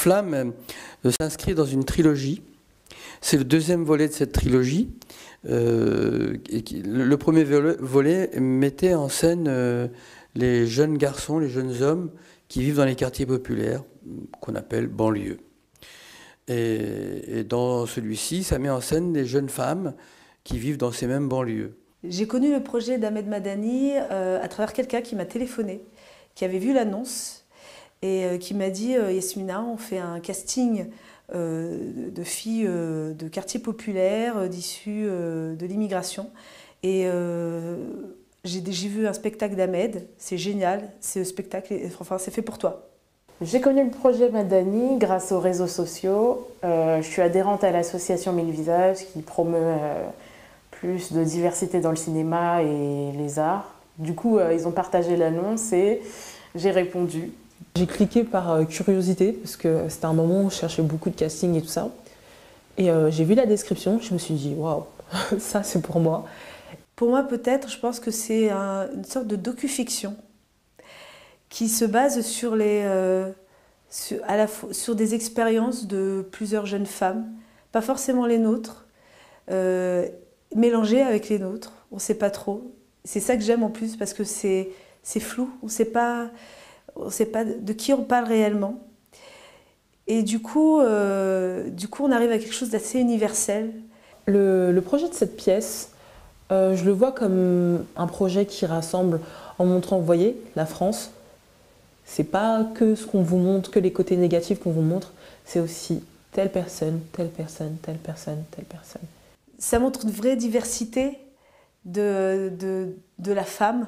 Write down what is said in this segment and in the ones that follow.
Flamme s'inscrit dans une trilogie. C'est le deuxième volet de cette trilogie. Le premier volet mettait en scène les jeunes garçons, les jeunes hommes qui vivent dans les quartiers populaires, qu'on appelle banlieues. Et dans celui-ci, ça met en scène des jeunes femmes qui vivent dans ces mêmes banlieues. J'ai connu le projet d'Ahmed Madani à travers quelqu'un qui m'a téléphoné, qui avait vu l'annonce et qui m'a dit « Yasmina, on fait un casting de filles de quartiers populaires, d'issues de l'immigration. Et j'ai vu un spectacle d'Ahmed, c'est génial, ce spectacle, enfin, c'est fait pour toi. » J'ai connu le projet Madani grâce aux réseaux sociaux. Je suis adhérente à l'association Mille Visages qui promeut plus de diversité dans le cinéma et les arts. Du coup, ils ont partagé l'annonce et j'ai répondu. J'ai cliqué par curiosité parce que c'était un moment où je cherchais beaucoup de casting et tout ça. Et j'ai vu la description, je me suis dit waouh, ça c'est pour moi. Pour moi, peut-être, je pense que c'est une sorte de docu-fiction qui se base sur, sur des expériences de plusieurs jeunes femmes, pas forcément les nôtres, mélangées avec les nôtres, on ne sait pas trop. C'est ça que j'aime en plus parce que c'est flou, on ne sait pas de qui on parle réellement. Et du coup, on arrive à quelque chose d'assez universel. Le projet de cette pièce, je le vois comme un projet qui rassemble en montrant, vous voyez, la France. C'est pas que ce qu'on vous montre, que les côtés négatifs qu'on vous montre, c'est aussi telle personne, telle personne, telle personne, telle personne. Ça montre une vraie diversité de la femme,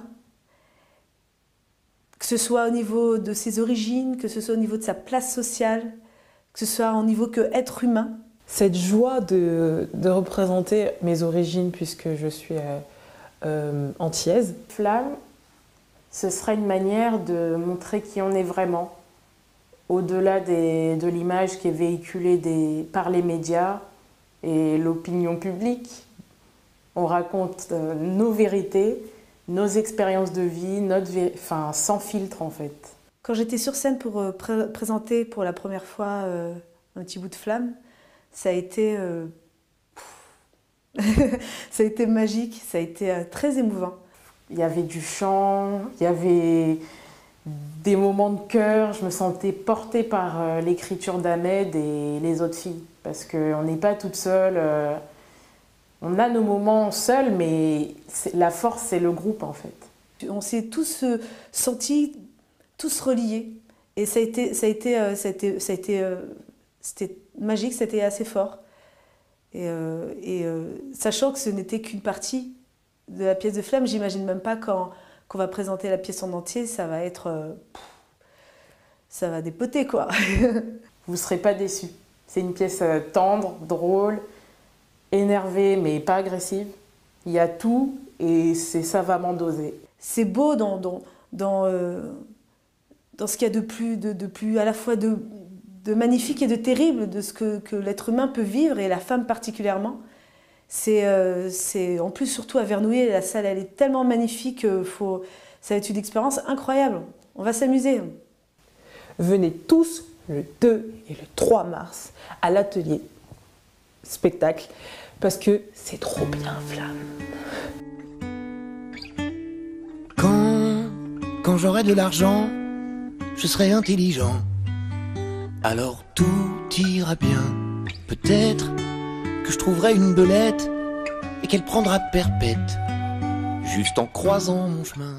que ce soit au niveau de ses origines, que ce soit au niveau de sa place sociale, que ce soit au niveau qu'être humain. Cette joie de représenter mes origines puisque je suis antillaise. Flamme, ce serait une manière de montrer qui on est vraiment, au-delà de l'image qui est véhiculée par les médias et l'opinion publique. On raconte nos vérités, nos expériences de vie, sans filtre en fait. Quand j'étais sur scène pour présenter pour la première fois un petit bout de flamme, ça a été, ça a été magique, ça a été très émouvant. Il y avait du chant, il y avait des moments de cœur, je me sentais portée par l'écriture d'Ahmed et les autres filles. Parce qu'on n'est pas toute seule, on a nos moments seuls, mais la force c'est le groupe en fait. On s'est tous sentis, tous reliés. Et c'était magique, c'était assez fort. Sachant que ce n'était qu'une partie de la pièce de Flamme, j'imagine même pas quand on va présenter la pièce en entier, ça va être... ça va dépoter quoi. Vous ne serez pas déçus. C'est une pièce tendre, drôle, énervée mais pas agressive. Il y a tout et c'est savamment dosé. C'est beau dans ce qu'il y a de plus à la fois de magnifique et de terrible de ce que l'être humain peut vivre, et la femme particulièrement. C'est en plus surtout à Vernouillet, la salle elle est tellement magnifique, ça va être une expérience incroyable. On va s'amuser. Venez tous le 2 et le 3 mars à l'atelier spectacle parce que c'est trop bien Flamme. Quand j'aurai de l'argent, je serai intelligent. Alors tout ira bien. Peut-être que je trouverai une belette et qu'elle prendra perpète juste en croisant mon chemin.